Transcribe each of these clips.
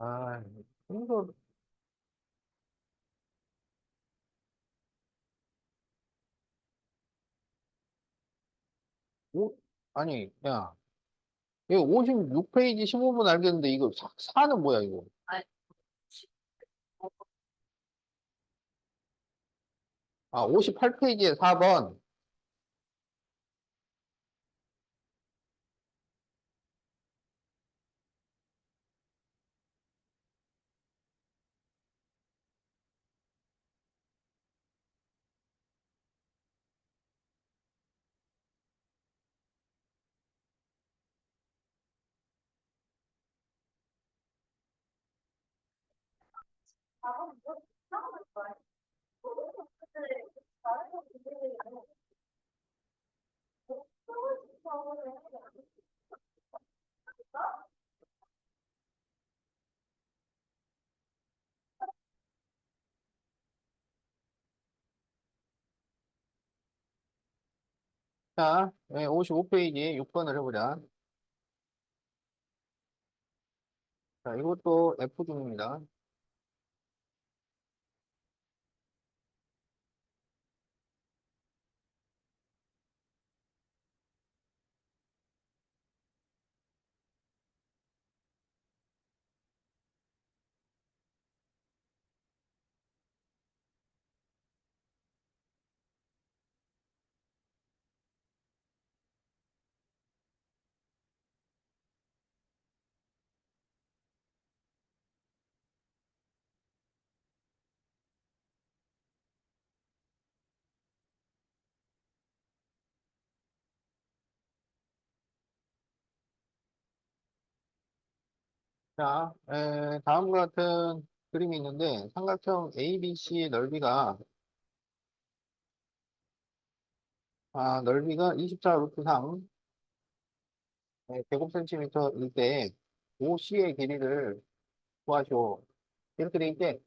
아, 이거, 오, 아니, 야, 이거 56페이지 15분 알겠는데, 이거 4는 뭐야, 이거? 아, 58페이지에 4번. 자, 55페이지 6번을 해보자. 자, 이것도 F 중입니다. 자, 다음과 같은 그림이 있는데, 삼각형 ABC 넓이가, 넓이가 24 루트 3, 제곱센티미터일 때, OC의 길이를 구하시오. 이렇게 돼 있대.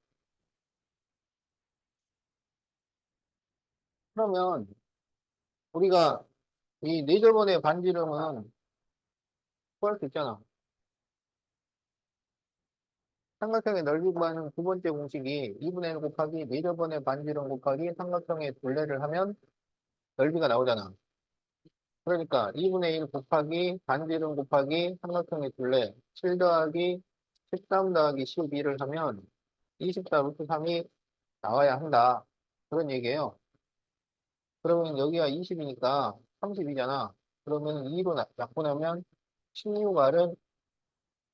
그러면, 우리가 이 네저번의 반지름은 구할 수 있잖아. 삼각형의 넓이 구하는 두 번째 공식이 2분의 1 곱하기 네저번의 반지름 곱하기 삼각형의 둘레를 하면 넓이가 나오잖아. 그러니까 2분의 1 곱하기 반지름 곱하기 삼각형의 둘레 7 더하기 13 더하기 12를 하면 24 루트 3이 나와야 한다. 그런 얘기예요. 그러면 여기가 20이니까 30이잖아. 그러면 2로 약분하면 16R은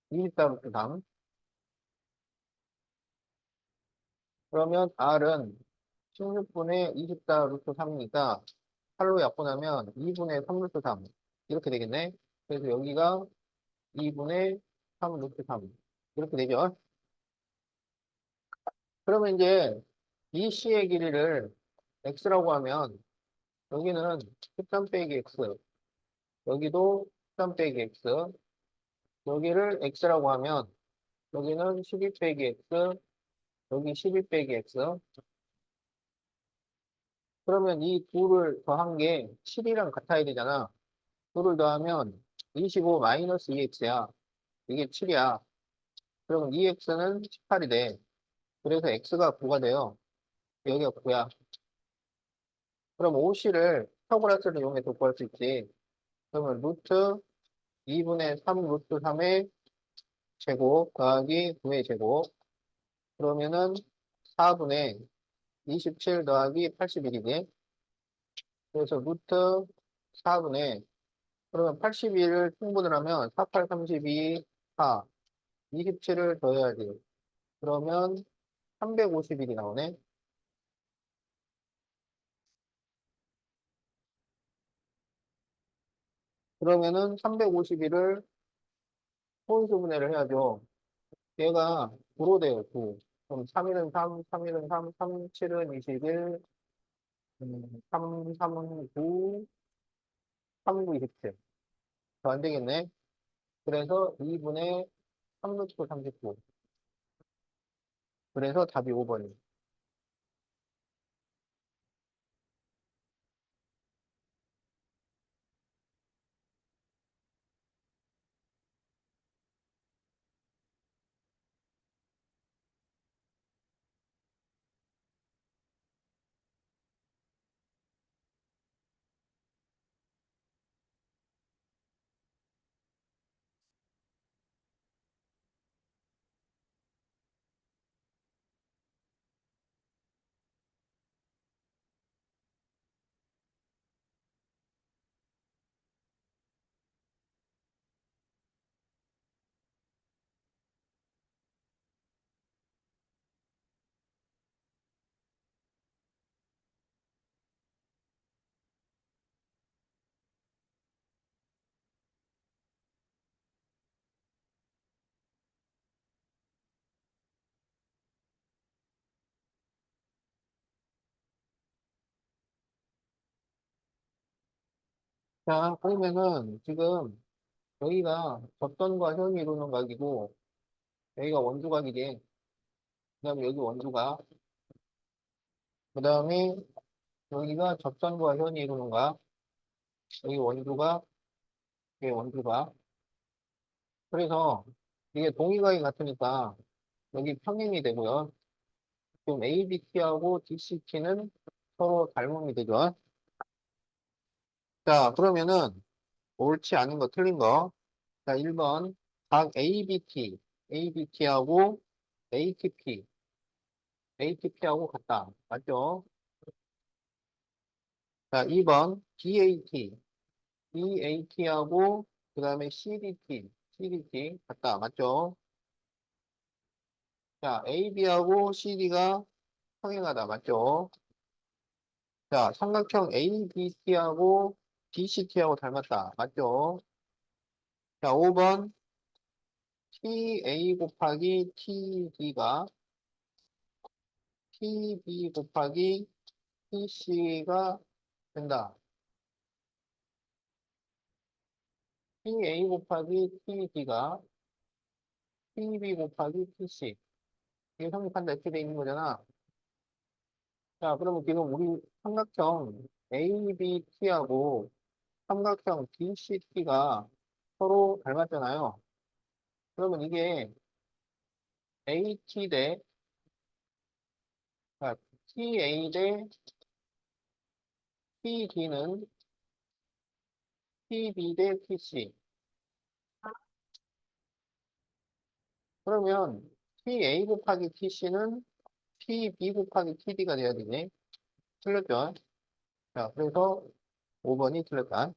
24 루트 3. 그러면 R은 16분의 24 루트 3이니까 8로 약분하면 2분의 3 루트 3. 이렇게 되겠네. 그래서 여기가 2분의 3 루트 3. 이렇게 되죠. 그러면 이제 이 C의 길이를 X라고 하면 여기는 13 빼기 X, 여기도 13 빼기 X, 여기를 X라고 하면 여기는 12 빼기 X, 여기 12 빼기 X. 그러면 이 둘을 더한 게 7이랑 같아야 되잖아. 둘을 더하면 25 마이너스 2X야. 이게 7이야. 그러면 2X는 18이 돼. 그래서 X가 9가 돼요. 여기가 9야. 그럼 OC를 피타고라스를 이용해서 구할 수 있지. 그러면 루트 2분의 3 루트 3의 제곱 더하기 9의 제곱. 그러면은 4분의 27 더하기 81이지. 그래서 루트 4분의, 그러면 81을 충분을 하면 4, 8, 32, 4, 27을 더해야지. 그러면 351이 나오네. 그러면은 351을 소인수분해를 해야죠. 얘가 9로 돼요, 9. 그럼 3일은 3, 3일은 3, 3, 7은 21, 3, 3은 9, 3, 9, 27. 더 안 되겠네. 그래서 2분의 3루트 39. 그래서 답이 5번이에요. 자, 그러면은 지금 여기가 접선과 현이 이루는 각이고 여기가 원주각이지. 그다음에 여기 원주각. 그다음에 여기가 접선과 현이 이루는 각. 여기 원주각, 여기 원주각. 그래서 이게 동의각이 같으니까 여기 평행이 되고요. 지금 ABT하고 DCT는 서로 닮음이 되죠. 자, 그러면은 옳지 않은 거 틀린 거. 자, 1번 각 ABT하고 ATP하고 같다. 맞죠? 자, 2번 BAT하고 그 다음에 CDT 같다. 맞죠? 자, AB하고 CD가 평행하다. 맞죠? 자, 삼각형 ABT하고 DCT하고 닮았다. 맞죠? 자, 5번 TA 곱하기 TD가 TB 곱하기 TC가 된다. TA 곱하기 TD가 TB 곱하기 TC. 이게 성립한다. 이렇게 돼 있는 거잖아. 자, 그러면 지금 우리 삼각형 ABT하고 삼각형 DCT가 서로 닮았잖아요. 그러면 이게 AT 대, 자, TA 대 TD는 TB 대 TC. 그러면 TA 곱하기 TC는 TB 곱하기 TD가 돼야 되네. 틀렸죠? 자, 그래서 5번이 틀렸다.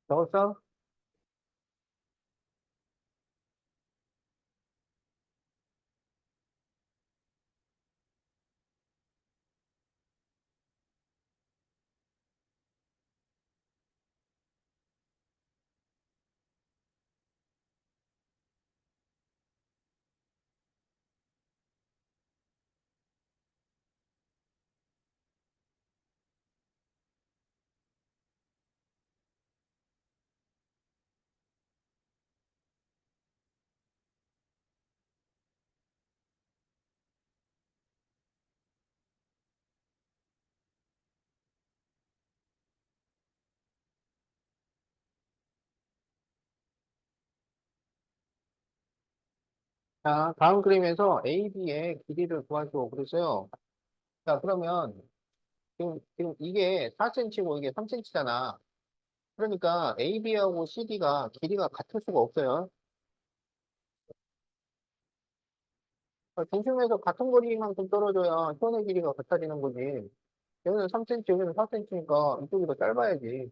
적었어? 자, 다음 그림에서 AB의 길이를 구하시오. 그랬어요. 자, 그러면 지금 이게 4cm고 이게 3cm잖아. 그러니까 AB하고 CD가 길이가 같을 수가 없어요. 중심에서 같은 거리만큼 떨어져야 현의 길이가 같아지는 거지. 여기는 3cm, 여기는 4cm니까 이쪽이 더 짧아야지.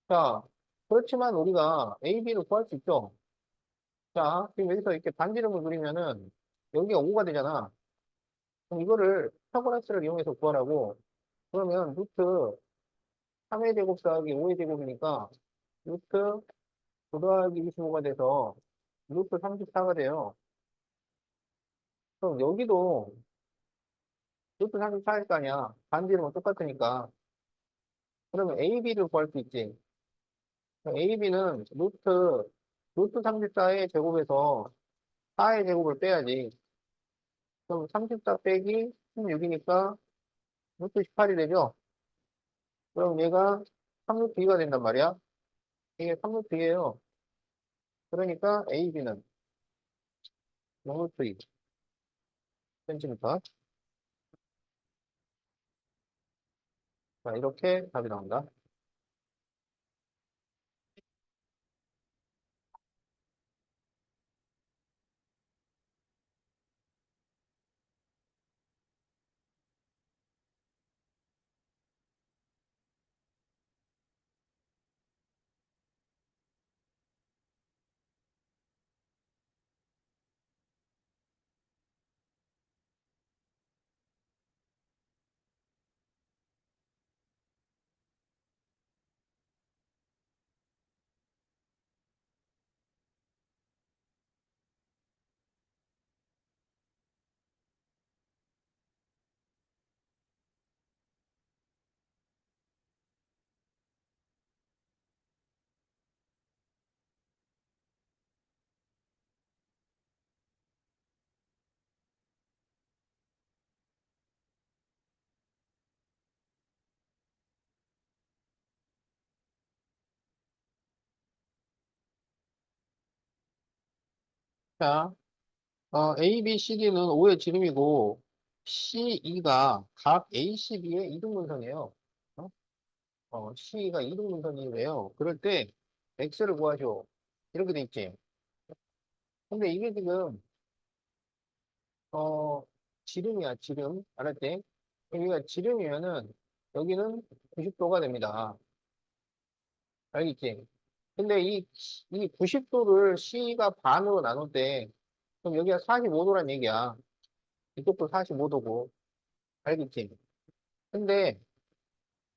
자, 그렇지만 우리가 AB를 구할 수 있죠. 자, 지금 여기서 이렇게 반지름을 그리면은 여기가 5가 되잖아. 그럼 이거를 피타고라스를 이용해서 구하라고. 그러면 루트 3의 제곱 더하기 5의 제곱이니까 루트 9 더하기 25가 돼서 루트 34가 돼요. 그럼 여기도 루트 34일 거 아니야. 반지름은 똑같으니까. 그러면 AB를 구할 수 있지. AB는 루트 34의 제곱에서 4의 제곱을 빼야지. 그럼 34 빼기 16이니까 루트 18이 되죠? 그럼 얘가 3루트 2가 된단 말이야. 이게 3루트 2예요. 그러니까 AB는 0루트 2 센티미터. 자, 이렇게 답이 나온다. 자, A, B, C, D는 5의 지름이고, C, E가 각 A, C, B의 이등분선이에요. C가 이등분선이래요. 그럴 때 X를 구하죠. 이렇게 돼 있지. 근데 이게 지금, 어, 지름이야, 지름. 알았지? 여기가 지름이면은, 여기는 90도가 됩니다. 알겠지? 근데 이 90도를 C가 반으로 나눌 때, 그럼 여기가 45도란 얘기야. 이쪽도 45도고. 알겠지? 근데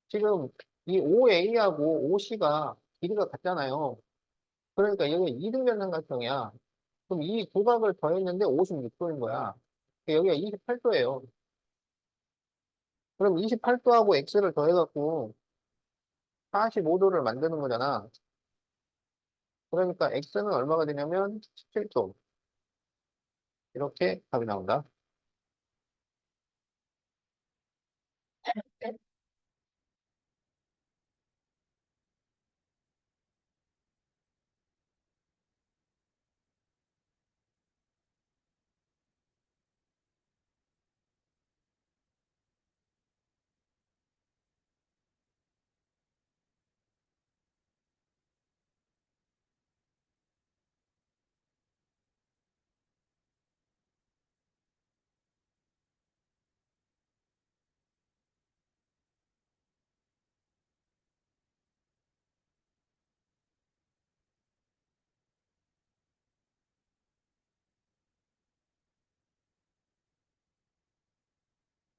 지금 이 OA하고 OC가 길이가 같잖아요. 그러니까 여기 이등변 삼각형이야. 그럼 이 두각을 더했는데 56도인 거야. 여기가 28도예요. 그럼 28도하고 X를 더해갖고 45도를 만드는 거잖아. 그러니까 X는 얼마가 되냐면 17도. 이렇게 답이 나온다.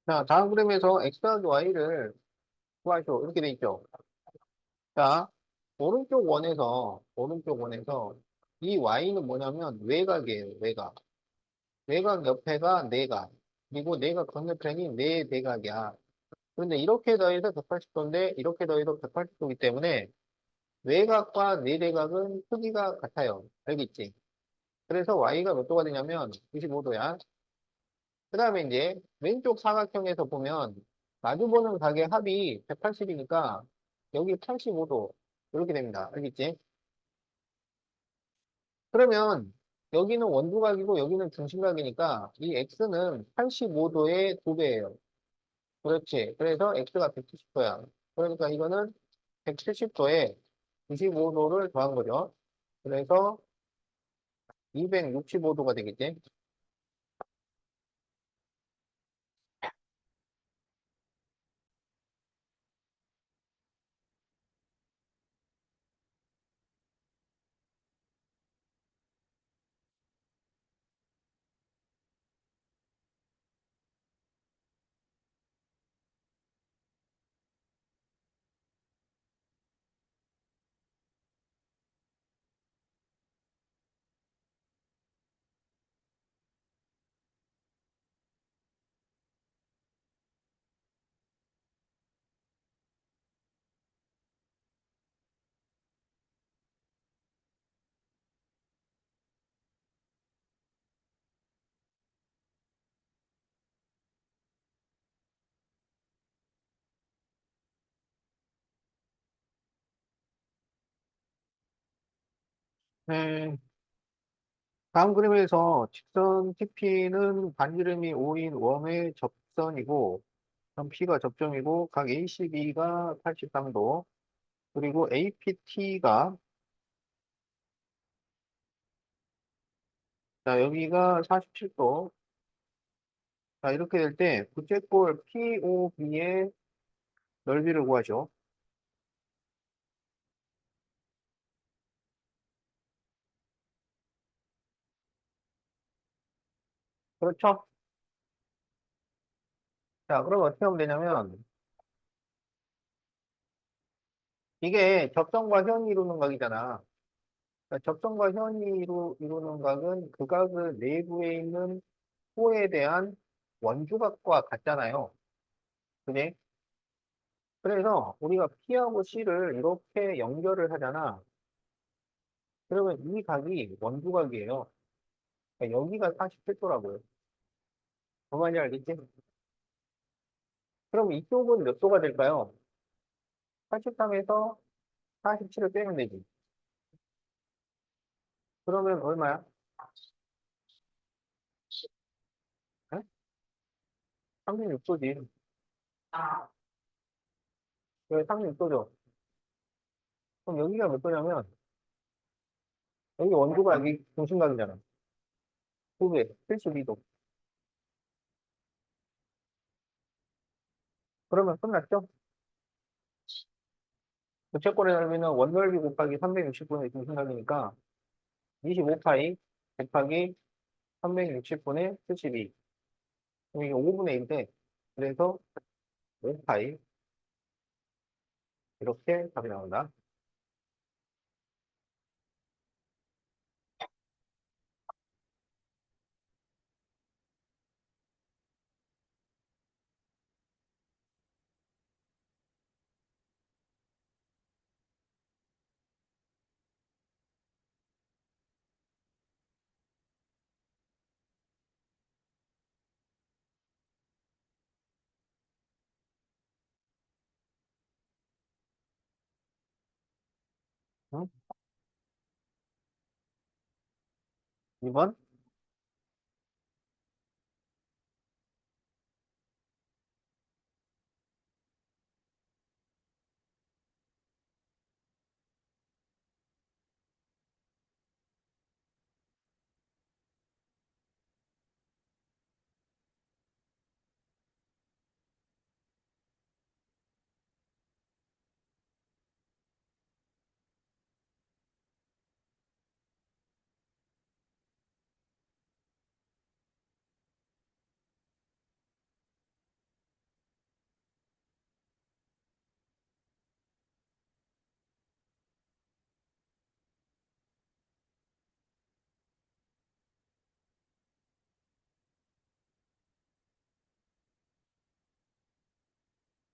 자, 다음 그림에서 X와 Y를 구하시오. 이렇게 돼 있죠. 자, 오른쪽 원에서 이 Y는 뭐냐면 외곽이에요, 외곽. 외곽 옆에가 내각. 그리고 내각 건너편이 내 대각이야. 그런데 이렇게 더해서 180도인데 이렇게 더해서 180도이기 때문에 외곽과 내 대각은 크기가 같아요. 알겠지? 그래서 Y가 몇 도가 되냐면 95도야. 그 다음에 이제 왼쪽 사각형에서 보면 마주보는 각의 합이 180이니까 여기 85도 이렇게 됩니다. 알겠지? 그러면 여기는 원두각이고 여기는 중심각이니까 이 x는 85도의 2배예요. 그렇지. 그래서 x가 170도야. 그러니까 이거는 170도에 95도를 더한 거죠. 그래서 265도가 되겠지. 네. 다음 그림에서 직선 TP는 반지름이 5인 웜의 접선이고, 그럼 P가 접점이고, 각 ACB가 83도, 그리고 APT가, 자, 여기가 47도. 자, 이렇게 될 때, 부채꼴 POB의 넓이를 구하죠. 그렇죠? 자, 그럼 어떻게 하면 되냐면, 이게 접선과 현이 이루는 각이잖아. 그러니까 접선과 현이 이루는 각은 그 각의 내부에 있는 호에 대한 원주각과 같잖아요. 그지? 그래서 우리가 P하고 C를 이렇게 연결을 하잖아. 그러면 이 각이 원주각이에요. 그러니까 여기가 47도라고요. 뭔 말인지 알겠지? 그럼 이쪽은 몇 도가 될까요? 83에서 47을 빼면 되지. 그러면 얼마야? 36도지. 왜 36도죠? 그럼 여기가 몇 도냐면, 여기 원도가 여기 중심각이잖아. 2배, 72도. 그러면 끝났죠? 부채꼴의 넓이는 원넓이 곱하기 360분의 중심각이니까 25파이 곱하기 360분의 72. 그럼 이게 5분의 1인데, 그래서 5파이 이렇게 답이 나온다. 응? 2번?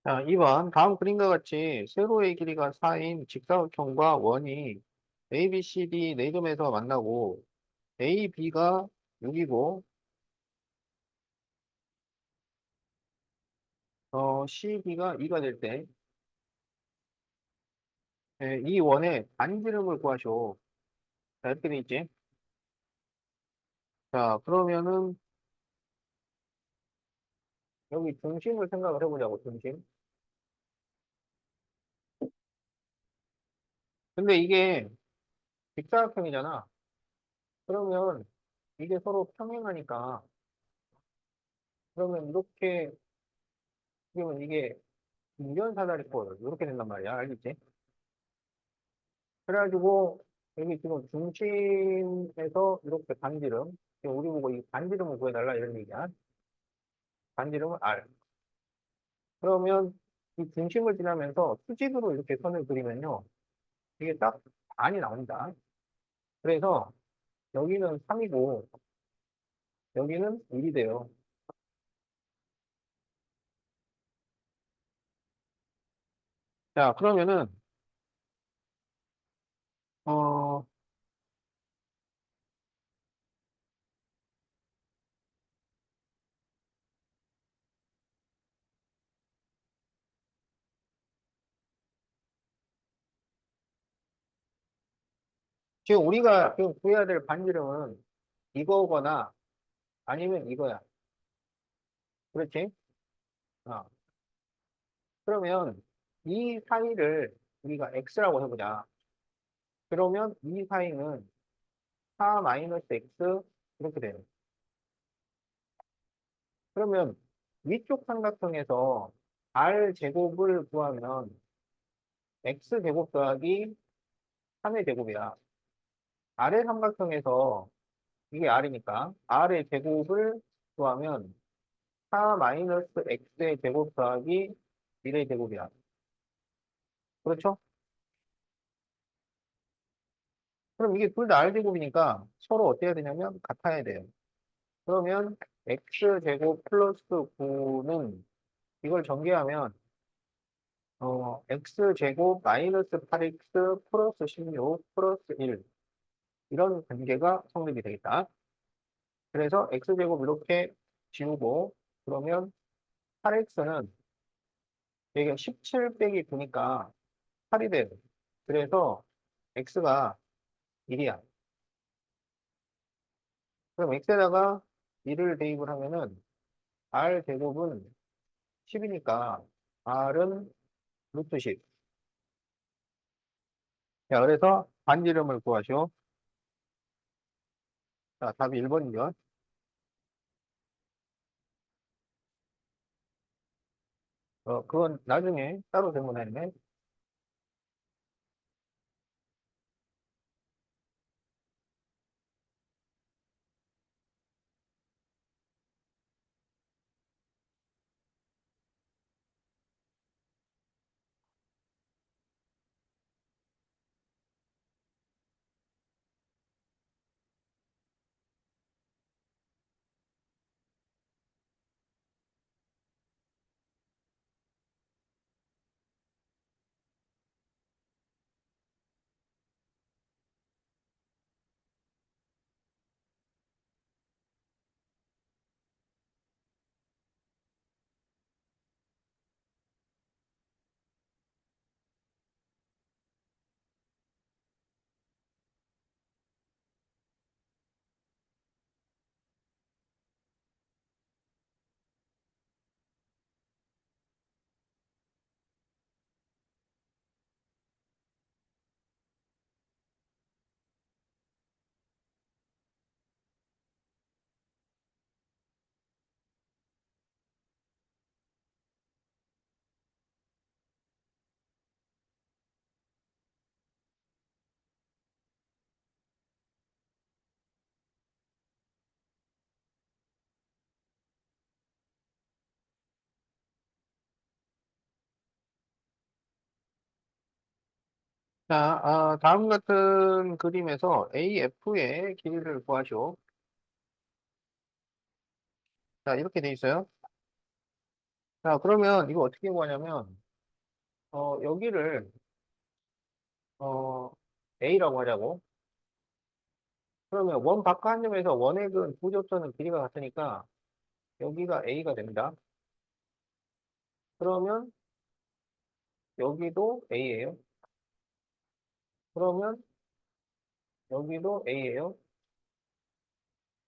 자, 2번. 다음 그림과 같이 세로의 길이가 4인 직사각형과 원이 A, B, C, D 네 점에서 만나고 A, B가 6이고 C, D가 2가 될 때, 이 원의 반지름을 구하시오. 자, 이렇게 돼 있지? 자, 그러면은 여기 중심을 생각을 해보자고, 중심. 근데 이게 직사각형이잖아. 그러면 이게 서로 평행하니까, 그러면 이렇게, 그러면 이게 이변사다리꼴, 이렇게 된단 말이야. 알겠지? 그래가지고, 여기 지금 중심에서 이렇게 반지름, 지금 우리 보고 이 반지름을 구해달라 이런 얘기야. 반지름은 R. 그러면 이 중심을 지나면서 수직으로 이렇게 선을 그리면요. 이게 딱 반이 나온다. 그래서 여기는 3이고, 여기는 1이 돼요. 자, 그러면은, 어, 지금 우리가 지금 구해야 될 반지름은 이거거나 아니면 이거야. 그렇지? 어. 그러면 이 사이를 우리가 x라고 해보자. 그러면 이 사이는 4 마이너스 x 이렇게 돼요. 그러면 위쪽 삼각형에서 r 제곱을 구하면 x 제곱 더하기 3의 제곱이야. 아래 삼각형에서 이게 r이니까 r의 제곱을 구하면 4 마이너스 x의 제곱 더하기 1의 제곱이야. 그렇죠? 그럼 이게 둘 다 r 제곱이니까 서로 어떻게 해야 되냐면 같아야 돼요. 그러면 x 제곱 플러스 9는 이걸 전개하면 x 제곱 마이너스 8x 플러스 16 플러스 1 이런 관계가 성립이 되겠다. 그래서 x 제곱 이렇게 지우고 그러면 8x는 여기가 17 빼기 9니까 8이 돼요. 그래서 x가 1이야. 그럼 x에다가 1을 대입을 하면은 R 제곱은 10이니까 R은 루트 10. 자, 그래서 반지름을 구하시오. 자, 답이 1번이죠. 그건 나중에 따로 질문했네. 자, 다음 같은 그림에서 AF의 길이를 구하시오. 자, 이렇게 돼 있어요. 자, 그러면 이거 어떻게 구하냐면, 여기를, 어, A라고 하자고. 그러면 원 바깥 한 점에서 원액은 부접선은 길이가 같으니까 여기가 A가 됩니다. 그러면 여기도 A예요. 그러면 여기도 A예요.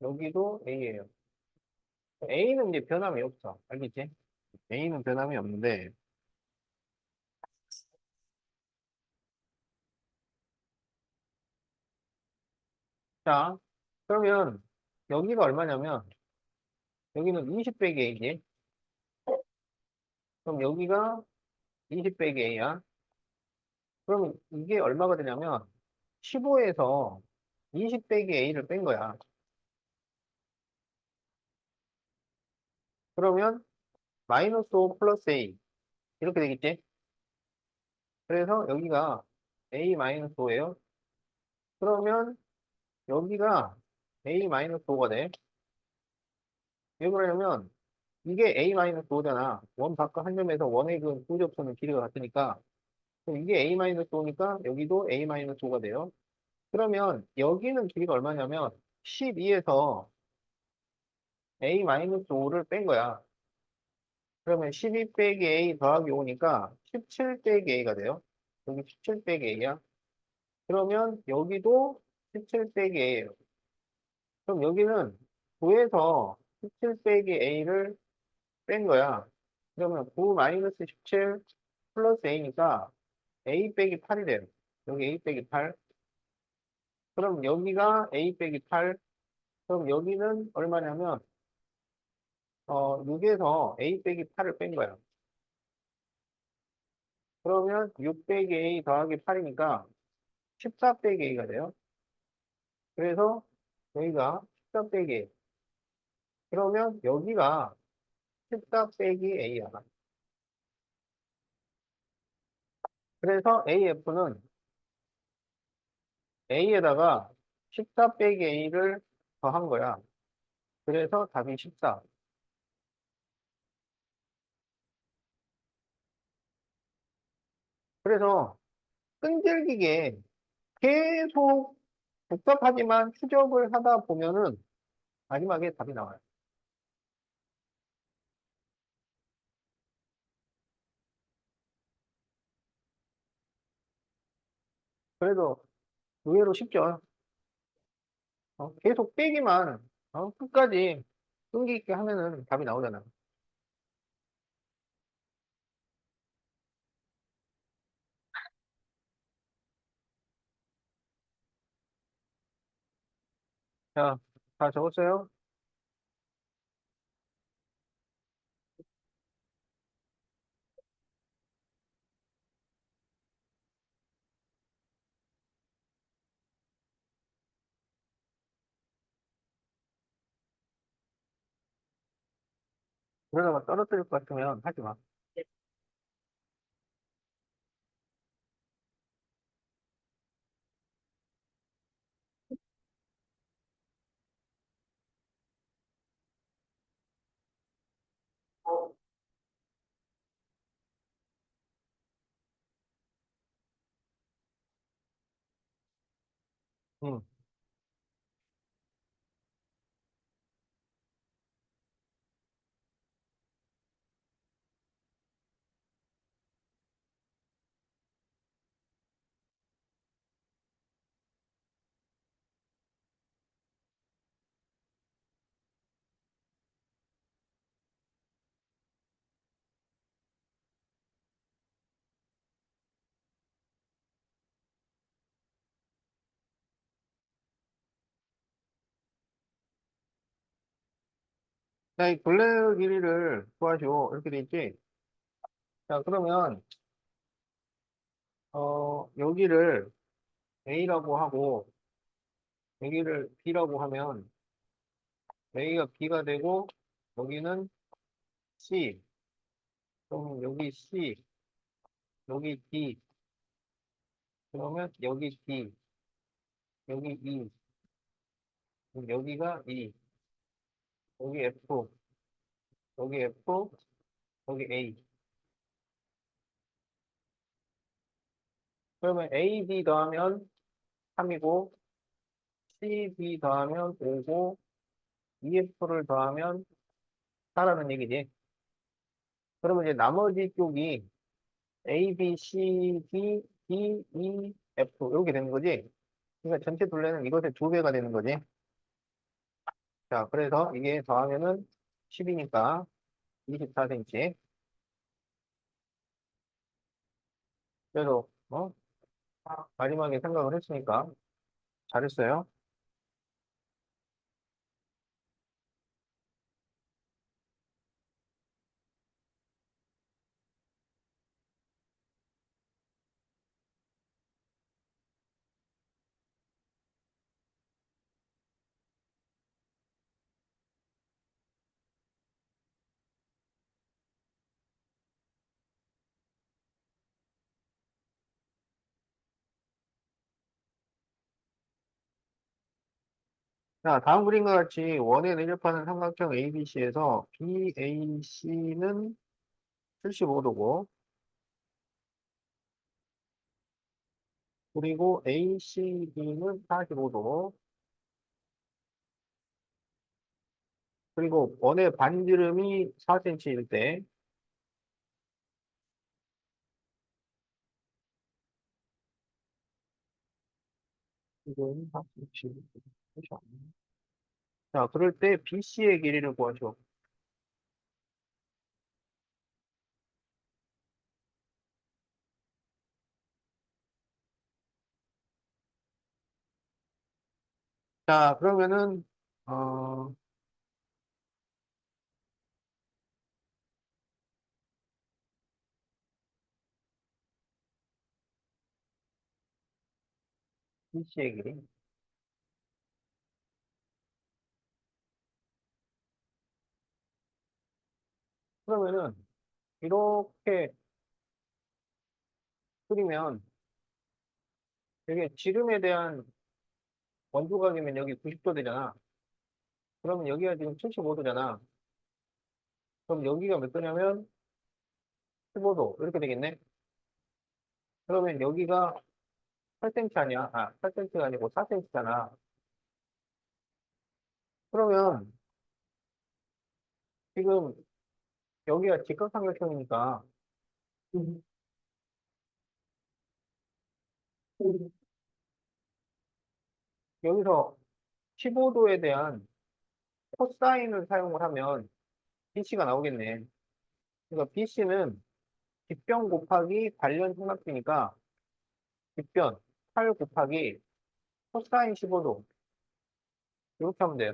여기도 A예요. A는 이제 변함이 없어. 알겠지? A는 변함이 없는데, 자, 그러면 여기가 얼마냐면, 여기는 20 빼기 A지. 그럼 여기가 20 빼기 A야. 그럼 이게 얼마가 되냐면, 15에서 20 빼기 A를 뺀 거야. 그러면 마이너스 5 플러스 A. 이렇게 되겠지? 그래서 여기가 A 마이너스 5예요. 그러면 여기가 A 마이너스 5가 돼. 왜 그러냐면 이게 A 마이너스 5잖아. 원 바깥 한 점에서 원의 그 구접선은 길이가 같으니까. 그럼 이게 A 마이너스 5니까 여기도 A 마이너스 5가 돼요. 그러면 여기는 길이가 얼마냐면 12에서 A 마이너스 5를 뺀 거야. 그러면 12 빼기 A 더하기 5니까 17 빼기 A가 돼요. 여기 17 빼기 A야. 그러면 여기도 17 빼기 A예요. 그럼 여기는 9에서 17 빼기 A를 뺀 거야. 그러면 9 마이너스 17 플러스 A니까 A 빼기 8이 돼요. 여기 A 빼기 8. 그럼 여기가 A 빼기 8. 그럼 여기는 얼마냐면, 6에서 A 빼기 8을 뺀 거야. 그러면 6 빼기 A 더하기 8이니까 14 빼기 A가 돼요. 그래서 여기가 14 빼기 A. 그러면 여기가 14 빼기 A야. 그래서 AF는 A에다가 14 빼기 A를 더한 거야. 그래서 답이 14. 그래서 끈질기게 계속 복잡하지만 추적을 하다 보면은 마지막에 답이 나와요. 그래도 의외로 쉽죠. 계속 빼기만 끝까지 끈기 있게 하면은 답이 나오잖아. 자, 다 적었어요? 그러다가 떨어뜨릴 것 같으면 하지 마. 응. 자, 이 둘레 길이를 구하시오. 이렇게 돼 있지? 자, 그러면, 여기를 A라고 하고, 여기를 B라고 하면, A가 B가 되고, 여기는 C. 그러면 여기 C, 여기 D, 그러면 여기 D, 여기 E, 그럼 여기가 E, 여기 F, 여기 F, 여기 A. 그러면 A, B 더하면 3이고, C, B 더하면 5고, EF를 더하면 4라는 얘기지. 그러면 이제 나머지 쪽이 A, B, C, D, E, E, F 이렇게 되는 거지. 그러니까 전체 둘레는 이것의 두 배가 되는 거지. 자, 그래서 이게 더하면은 10이니까 24cm. 그래도 마지막에 생각을 했으니까 잘했어요. 자, 다음 그림과 같이 원에 내접하는 삼각형 ABC에서 BAC는 75도고, 그리고 ACB는 45도, 그리고 원의 반지름이 4cm일 때, 지금 4cm. 자, 그럴 때 BC의 길이를 구하죠. 자, 그러면은, 어, BC의 길이. 그러면은, 이렇게 그리면, 이게 지름에 대한 원조각이면 여기 90도 되잖아. 그러면 여기가 지금 75도잖아. 그럼 여기가 몇 도냐면 15도. 이렇게 되겠네. 그러면 여기가 8cm 아니야? 8cm가 아니고 4cm잖아. 그러면 지금 여기가 직각삼각형이니까 여기서 15도에 대한 코사인을 사용을 하면 BC가 나오겠네. 그러니까 BC는 빗변 곱하기 관련 삼각비니까 빗변 8 곱하기 코사인 15도 이렇게 하면 돼요.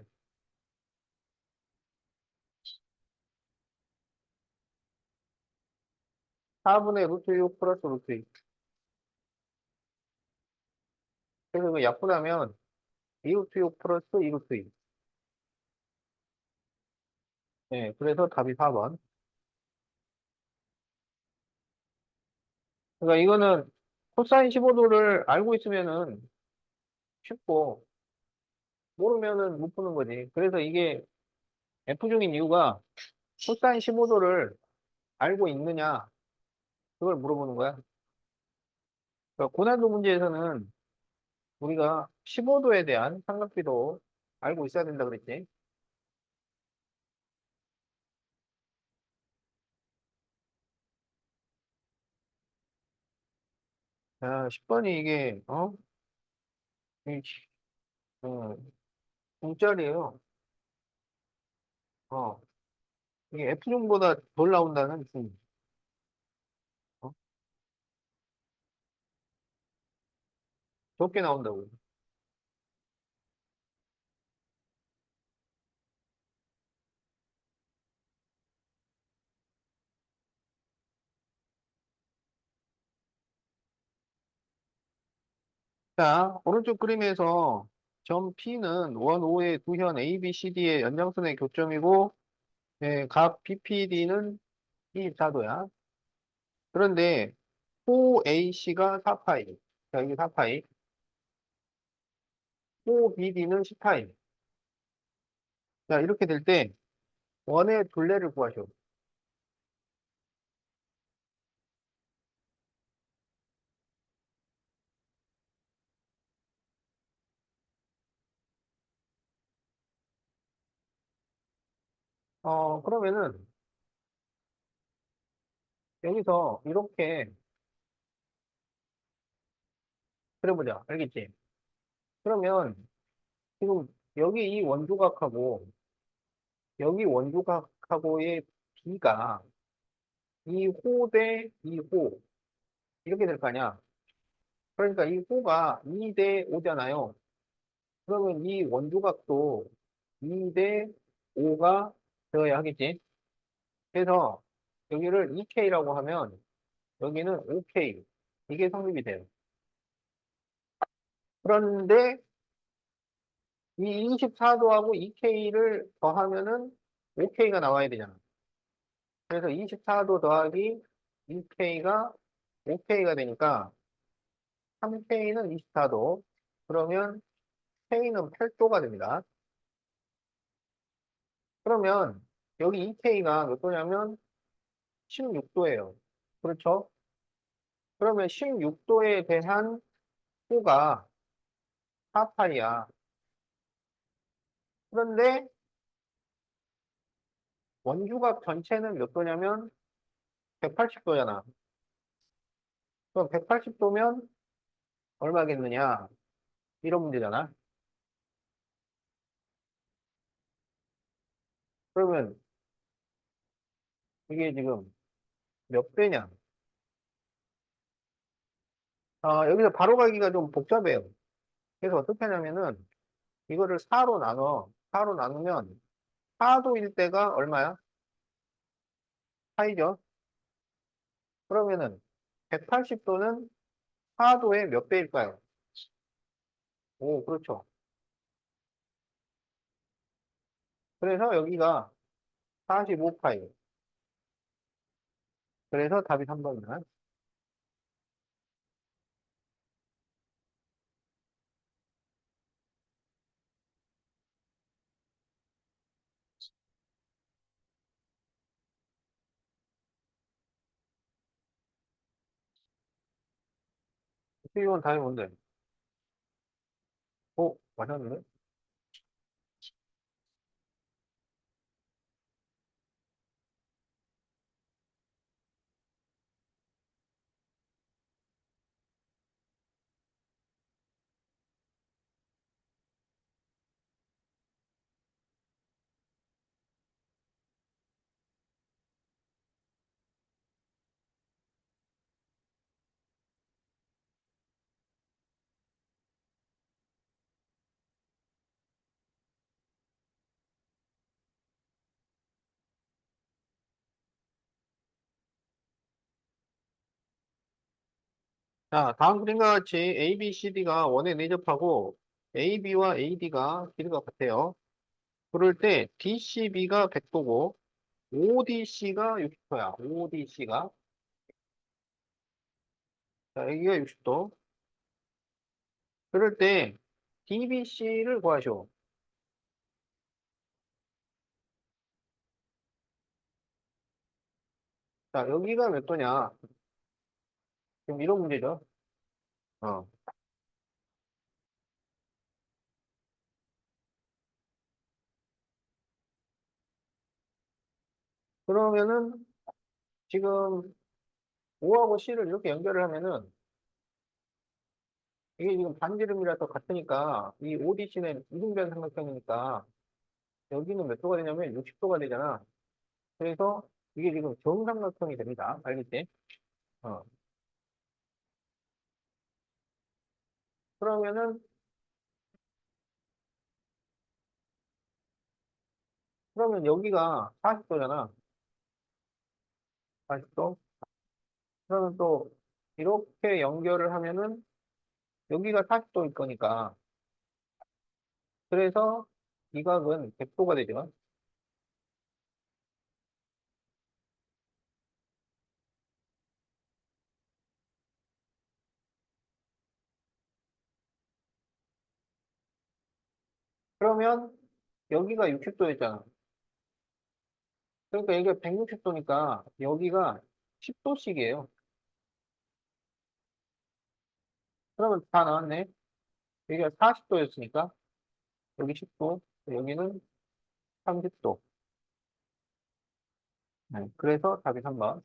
4분의 루트 6 플러스 루트 2. 그래서 이거 약분하면 2 루트 6 플러스 2 루트 2. 네, 그래서 답이 4번. 그러니까 이거는 코사인 15도를 알고 있으면은 쉽고 모르면은 못 푸는 거지. 그래서 이게 F중인 이유가 코사인 15도를 알고 있느냐 그걸 물어보는 거야. 그러니까 고난도 문제에서는 우리가 15도에 대한 삼각비도 알고 있어야 된다 그랬지. 자, 10번이 이게 이, 어, 중짜리예요. 어, 이게 F중보다 덜 나온다는 중. 어? 적게 나온다고. 자, 오른쪽 그림에서 점 P는 원 O의 두현 A, B, C, D의 연장선의 교점이고, 예, 각 BPD는 24도야. 그런데 OAC가 4파이. 자, 이게 4파이. OBD는 10파이. 자, 이렇게 될 때 원의 둘레를 구하셔. 그러면은 여기서 이렇게 그려보자. 알겠지? 그러면 지금 여기 이 원조각하고 여기 원조각하고의 B가 이 호 대 이 호 이렇게 될 거 아니야. 그러니까 이 호가 2 대 5잖아요. 그러면 이 원조각도 2 대 5가 되어야 하겠지. 그래서 여기를 2K라고 하면 여기는 5K. 이게 성립이 돼요. 그런데 이 24도하고 2K를 더하면은 5K가 나와야 되잖아. 그래서 24도 더하기 2K가 5K가 되니까 3K는 24도. 그러면 K는 8도가 됩니다. 그러면 여기 2K가 몇 도냐면 16도예요. 그렇죠? 그러면 16도에 대한 호가 4파이야. 그런데 원주각 전체는 몇 도냐면 180도잖아. 그럼 180도면 얼마겠느냐? 이런 문제잖아. 그러면 이게 지금 몇 배냐? 여기서 바로 가기가 좀 복잡해요. 그래서 어떻게 하냐면은 이거를 4로 나눠. 4로 나누면 4도일 때가 얼마야? 4이죠. 그러면은 180도는 4도의 몇 배일까요? 오, 그렇죠. 그래서 여기가 45파이. 그래서 답이 3번이야. 이건 답이 뭔데? 맞았는데? 자, 다음 그림과 같이 A, B, C, D가 원에 내접하고 A, B와 AD가 길이가 같아요. 그럴 때 DCB가 100도고 ODC가 60도야. ODC가. 자, 여기가 60도. 그럴 때 DBC를 구하시오. 자, 여기가 몇 도냐? 지금 이런 문제죠. 어. 그러면은 지금 O하고 C를 이렇게 연결을 하면은 이게 지금 반지름이라서 같으니까 이 ODC는 이등변 삼각형이니까 여기는 몇 도가 되냐면 60도가 되잖아. 그래서 이게 지금 정삼각형이 됩니다. 알겠지? 어. 그러면은 그러면 여기가 40도잖아. 40도. 그러면 또 이렇게 연결을 하면은 여기가 40도일 거니까 그래서 이 각은 100도가 되죠. 그러면 여기가 60도였잖아. 그러니까 여기가 160도니까 여기가 10도씩이에요. 그러면 다 나왔네. 여기가 40도였으니까 여기 10도, 여기는 30도. 네, 그래서 답이 3번.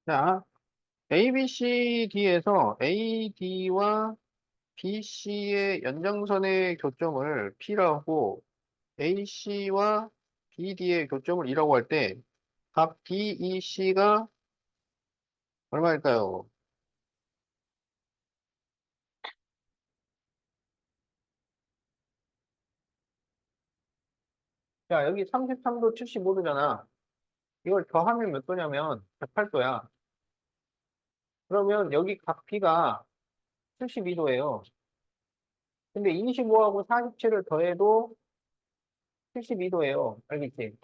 자, ABCD에서 AD와 BC의 연장선의 교점을 P라고 AC와 BD의 교점을 E라고 할 때 각 DEC가 얼마일까요? 야, 여기 33도, 75도잖아. 이걸 더하면 몇 도냐면 108도야. 그러면 여기 각 B가 72도예요. 근데 25하고 47을 더해도 72도예요. 알겠지?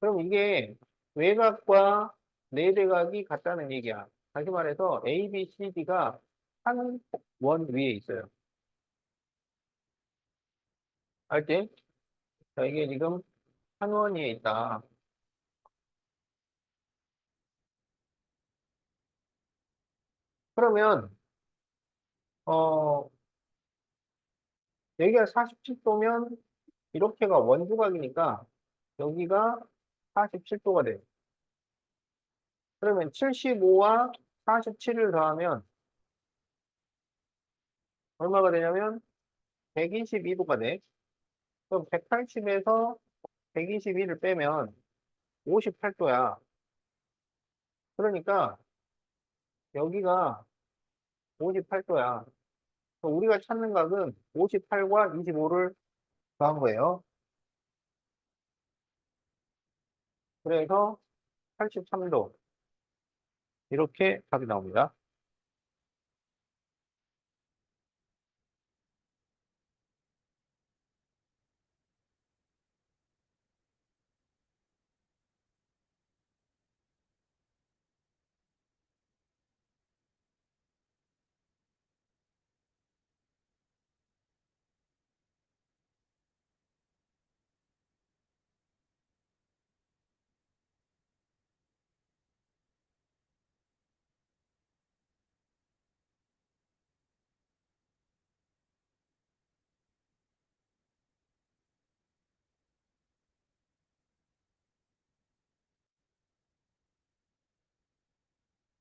그럼 이게 외곽과 내대각이 같다는 얘기야. 다시 말해서 A, B, C, D가 한 원 위에 있어요. 알지? 자, 이게 지금 한 원 위에 있다. 그러면 여기가 47도면 이렇게가 원주각이니까 여기가 47도가 돼. 그러면 75와 47을 더하면 얼마가 되냐면 122도가 돼. 그럼 180에서 122를 빼면 58도야. 그러니까 여기가 58도야. 우리가 찾는 각은 58과 25를 더한 거예요. 그래서 83도. 이렇게 답이 나옵니다.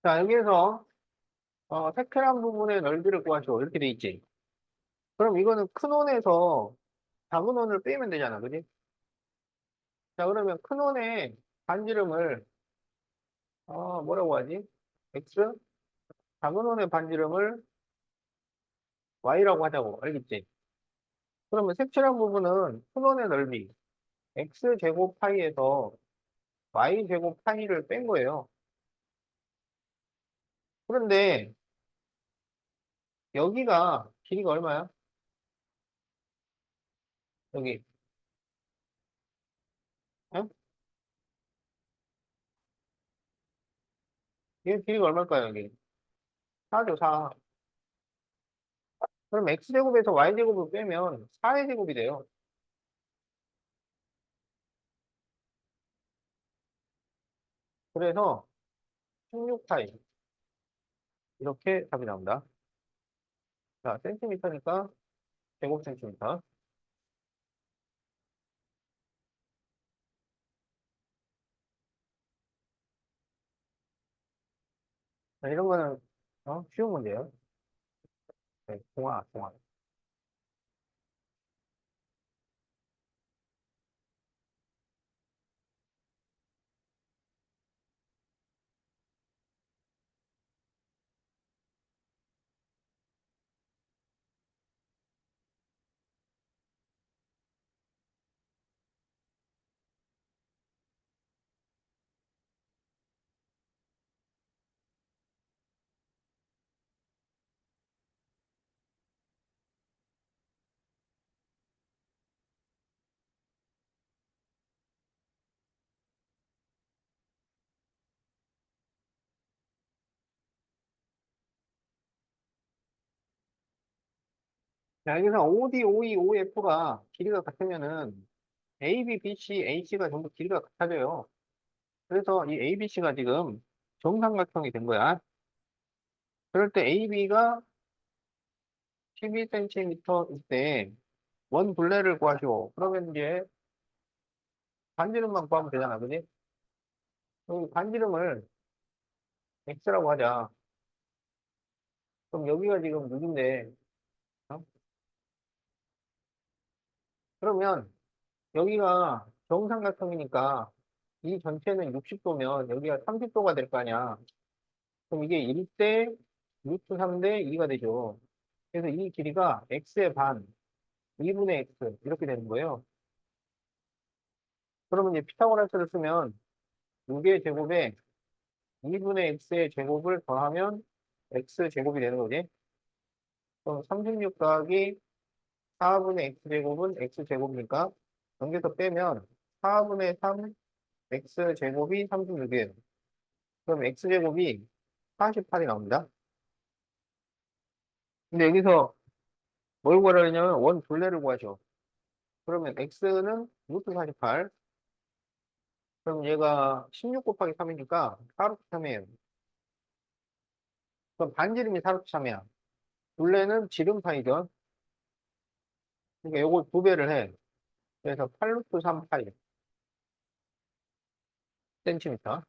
자, 여기에서 색칠한 부분의 넓이를 구하시오. 이렇게 돼 있지. 그럼 이거는 큰 원에서 작은 원을 빼면 되잖아. 그지? 자, 그러면 큰 원의 반지름을, 뭐라고 하지? X? 작은 원의 반지름을 Y라고 하자고. 알겠지? 그러면 색칠한 부분은 큰 원의 넓이, X제곱 파이에서 Y제곱 파이를 뺀 거예요. 그런데 여기가 길이가 얼마야? 여기. 응? 이 길이가 얼마일까요, 여기? 4죠, 4. 그럼 X제곱에서 Y제곱을 빼면 4의 제곱이 돼요. 그래서 16파이. 이렇게 답이 나온다. 자, 센티미터니까 제곱 센티미터. 자, 이런 거는, 쉬운 문제예요. 네, 동화, 동화. 자, 여기서 OD, OE, OF가 길이가 같으면은 AB, BC, AC가 전부 길이가 같아져요. 그래서 이 ABC가 지금 정삼각형이 된 거야. 그럴 때 AB가 12cm일 때 원 둘레를 구하시오. 그러면 이제 반지름만 구하면 되잖아, 그지? 그럼 반지름을 X라고 하자. 그럼 여기가 지금 6인데, 어? 그러면 여기가 정삼각형이니까 이 전체는 60도면 여기가 30도가 될 거 아니야. 그럼 이게 1대 루트 3대 2가 되죠. 그래서 이 길이가 x의 반, 2분의 x 이렇게 되는 거예요. 그러면 이제 피타고라스를 쓰면 6의 제곱에 2분의 x의 제곱을 더하면 x 제곱이 되는 거지. 그럼 36 더하기 4분의 x 제곱은 x 제곱이니까 여기서 빼면 4분의 3 x 제곱이 36이에요. 그럼 x 제곱이 48이 나옵니다. 근데 여기서 뭘 구하려냐면 원 둘레를 구하죠. 그러면 x는 루트 48. 그럼 얘가 16 곱하기 3이니까 4 루트 3이에요. 그럼 반지름이 4 루트 3이야. 둘레는 지름파이죠. 그러니까 요거 두 배를 해. 그래서 8 루트 3 파이 센티미터.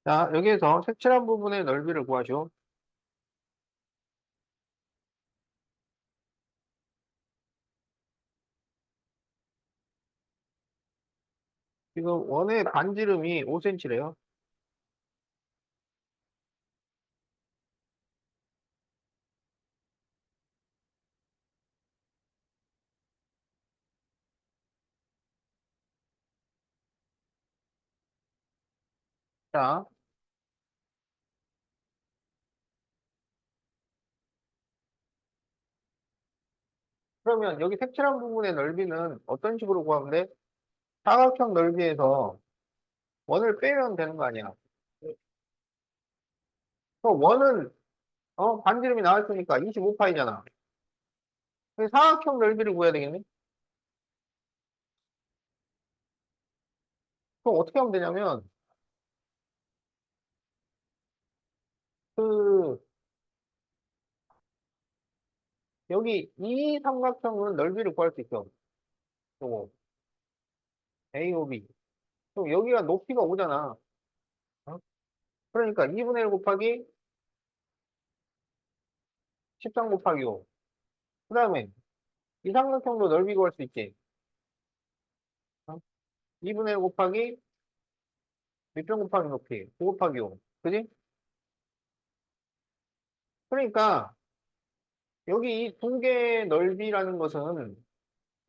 자, 여기에서 색칠한 부분의 넓이를 구하죠. 지금 원의 반지름이 5cm래요. 자, 그러면 여기 색칠한 부분의 넓이는 어떤 식으로 구하면 돼? 사각형 넓이에서 원을 빼면 되는 거 아니야? 그 원은 반지름이 나왔으니까 25파이잖아. 사각형 넓이를 구해야 되겠네? 그럼 어떻게 하면 되냐면 그 여기 이 삼각형은 넓이를 구할 수 있어. 요거 AOB. 그럼 여기가 높이가 오잖아. 어? 그러니까 2분의 1 곱하기 13 곱하기 5. 그 다음에 이 삼각형도 넓이 구할 수 있지. 2분의 1 곱하기 밑변 곱하기 높이 9 곱하기 5. 그지? 그러니까 여기 이 두 개의 넓이라는 것은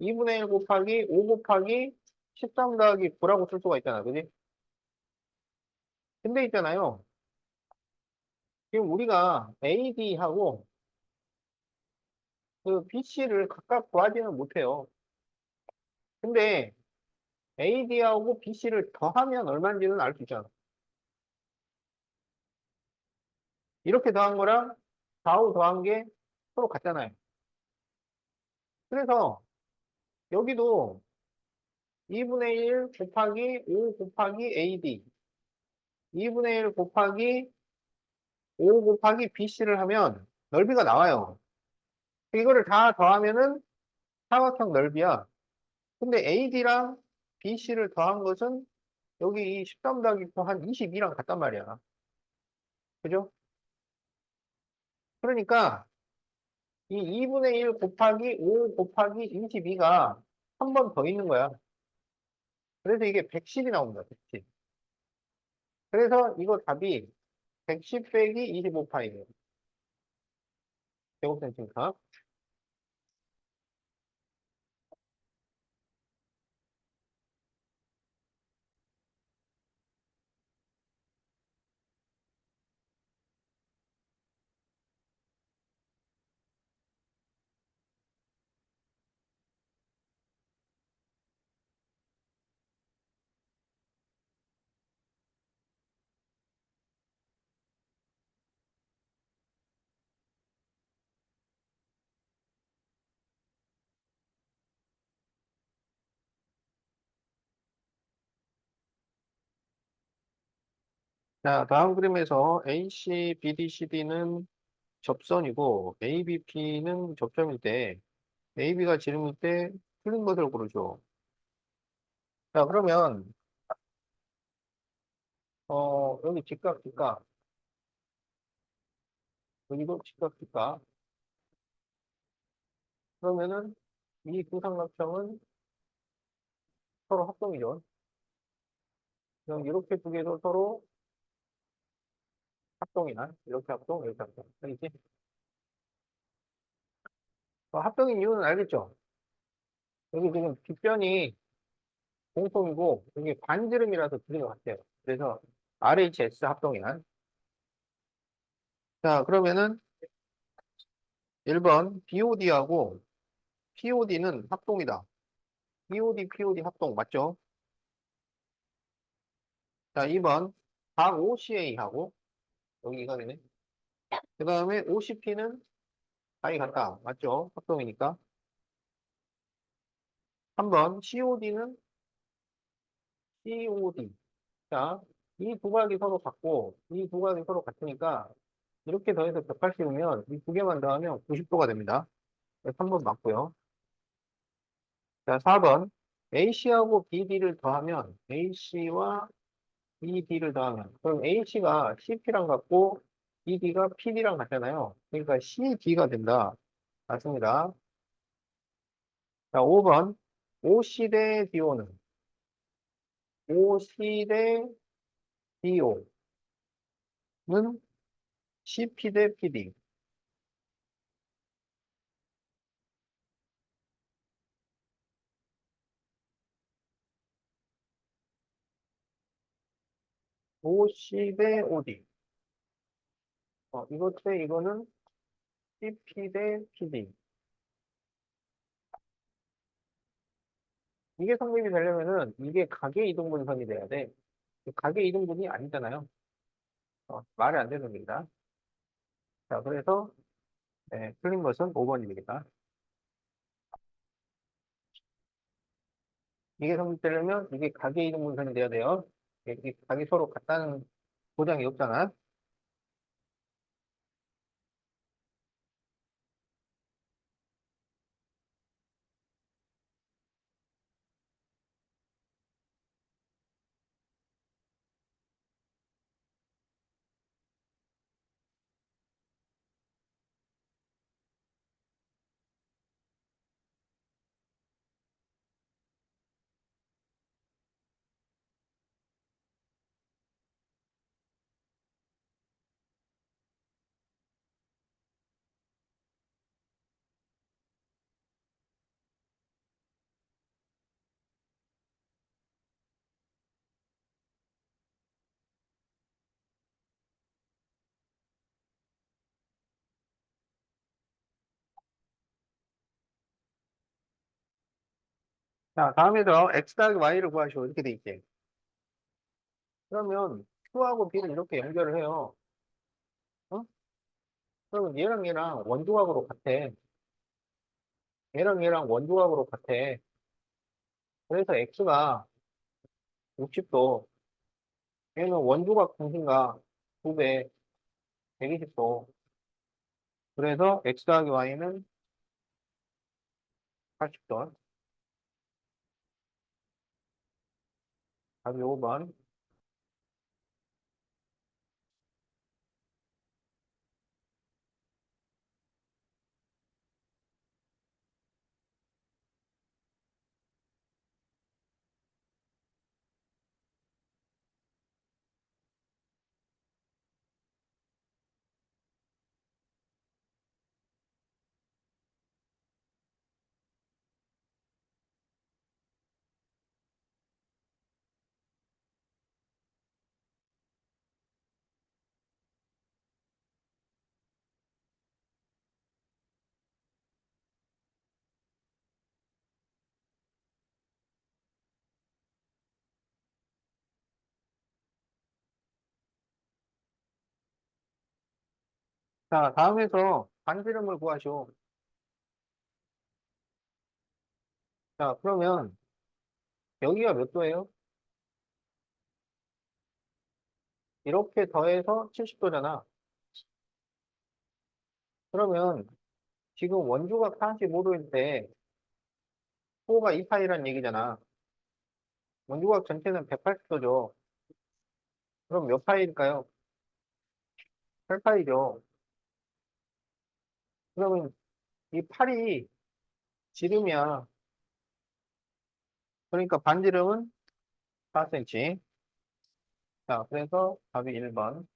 2분의 1 곱하기 5 곱하기 13 더하기 9라고 쓸 수가 있잖아. 그지? 근데 있잖아요. 지금 우리가 AD하고 그 BC를 각각 구하지는 못해요. 근데 AD하고 BC를 더하면 얼마인지는 알 수 있잖아. 이렇게 더한 거랑 좌우 더한 게 서로 같잖아요. 그래서 여기도 2분의 1 곱하기 5 곱하기 AD, 2분의 1 곱하기 5 곱하기 BC를 하면 넓이가 나와요. 이거를 다 더하면은 사각형 넓이야. 근데 AD랑 BC를 더한 것은 여기 이 13 더하기 9한 22랑 같단 말이야. 그죠? 그러니까 이 2분의 1 곱하기 5 곱하기 22가 한 번 더 있는 거야. 그래서 이게 110이 나옵니다. 110. 그래서 이거 답이 110 빼기 25파이예요. 제곱센티미터. 자, 다음 그림에서 AC, BD, CD는 접선이고 ABP는 접점일 때 AB가 지름일 때 틀린 것을 고르죠. 자, 그러면 여기 직각, 직각, 여기도 직각, 직각. 그러면은 이 두 삼각형은 서로 합동이죠. 그럼 이렇게 두 개도 서로 합동이나 이렇게 합동, 이렇게 합동. 알겠지? 합동인 이유는 알겠죠? 여기 지금 뒷변이 공통이고 여기 반지름이라서 두 개가 같아요. 그래서 RHS 합동이야. 자, 그러면은 1번 BOD하고 POD는 합동이다. BOD, POD 합동 맞죠? 자, 2번 각 OCA하고 여기 이거네. 그 다음에 OCP는 사이 같다. 맞죠? 합동이니까. 3번 COD는 COD. 자, 이 두 각이 서로 같고 이 두 각이 서로 같으니까 이렇게 더해서 180이면 이 두 개만 더하면 90도가 됩니다. 3번 맞고요. 자, 4번 AC하고 BD를 더하면 AC와 BD를 더하면 그럼 AC가 CP랑 같고 BD가 PD랑 같잖아요. 그러니까 CD가 된다. 맞습니다. 자, 5번 OC 대 DO는 OC 대 DO는 CP 대 PD. OC 대 OD. 이것 대 이거는 CP 대 PD. 이게 성립이 되려면은 이게 가계 이동분선이 돼야 돼. 가계 이동분이 아니잖아요. 말이 안 되는 겁니다. 자, 그래서 네, 틀린 것은 5번입니다. 이게 성립되려면 이게 가계 이동분선이 돼야 돼요. 이게 각이 서로 같다는 보장이 없잖아. 자, 다음에서 x 더하기 y를 구하시오. 이렇게 돼 있지. 그러면 q하고 b를 이렇게 연결을 해요. 어? 그러면 얘랑 얘랑 원조각으로 같아. 얘랑 얘랑 원조각으로 같아. 그래서 x가 60도, 얘는 원조각 중심과 2배, 120도. 그래서 x 더하기 y는 80도. 답이 5번. 자, 다음에서 반지름을 구하시오. 자, 그러면 여기가 몇 도예요? 이렇게 더해서 70도잖아. 그러면 지금 원주가 45도일 때 호가 2파이란 얘기잖아. 원주각 전체는 180도죠. 그럼 몇 파이일까요? 8파이죠. 그러면 이 팔이 지름이야. 그러니까 반지름은 4cm. 자, 그래서 답이 1번.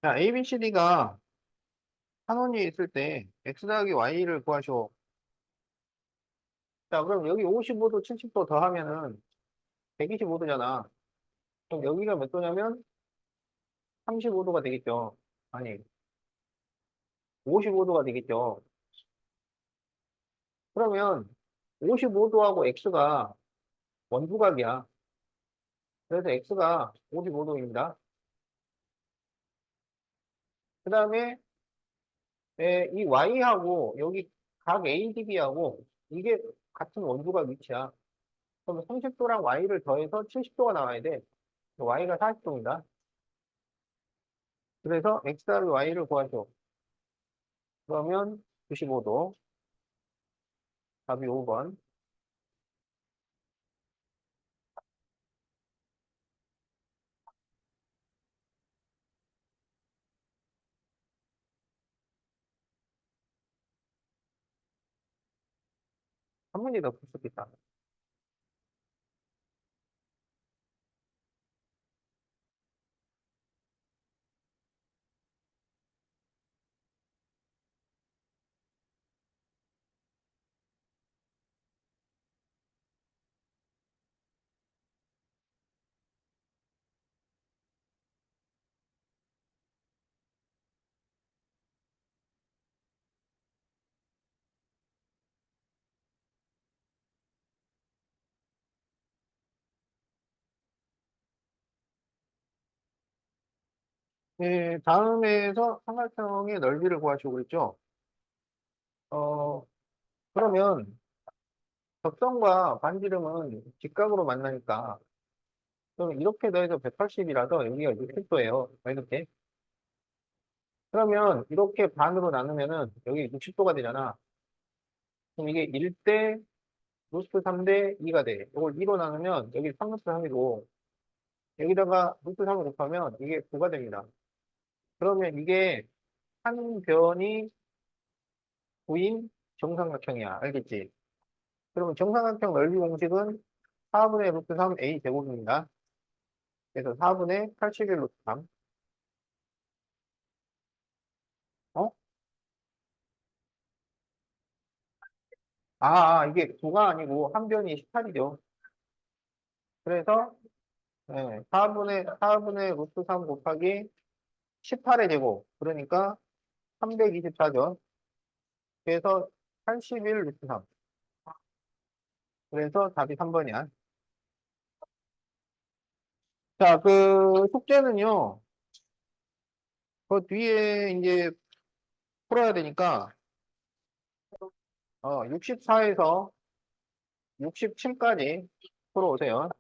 자, ABCD가 한원위에 있을 때 x 더하기 y를 구하시오. 자, 그럼 여기 55도, 70도 더하면은 125도잖아. 그럼 여기가 몇 도냐면 35도가 되겠죠. 아니, 55도가 되겠죠. 그러면 55도하고 x가 원두각이야. 그래서 x가 55도입니다. 그 다음에 이 y하고 여기 각 ADB하고 이게 같은 원두각 위치야. 그러면 30도랑 y를 더해서 70도가 나와야 돼. y가 40도입니다. 그래서 x하고 y를 구하죠. 그러면 95도, 답이 5번. 한 문제 더 풀 수 있다. 네, 다음에서 삼각형의 넓이를 구하시고 있죠? 어, 그러면 접선과 반지름은 직각으로 만나니까 그럼 이렇게 더해서 180이라서 여기가 60도예요. 이렇게. 그러면 이렇게 반으로 나누면은 여기 60도가 되잖아. 그럼 이게 1대 루트 3대 2가 돼. 이걸 2로 나누면 여기 3 루트 3이고 여기다가 루트 3을 곱하면 이게 9가 됩니다. 그러면 이게 한 변이 9인 정삼각형이야. 알겠지? 그러면 정삼각형 넓이 공식은 4분의 루트 3 a 제곱입니다. 그래서 4분의 81 루트 3. 어? 이게 9가 아니고 한 변이 18이죠. 그래서 4분의 루트 3 곱하기 18의 제곱. 그러니까 324죠. 그래서 81 루트 3. 그래서 답이 3번이야. 자, 그 숙제는요. 그 뒤에 이제 풀어야 되니까 64에서 67까지 풀어오세요.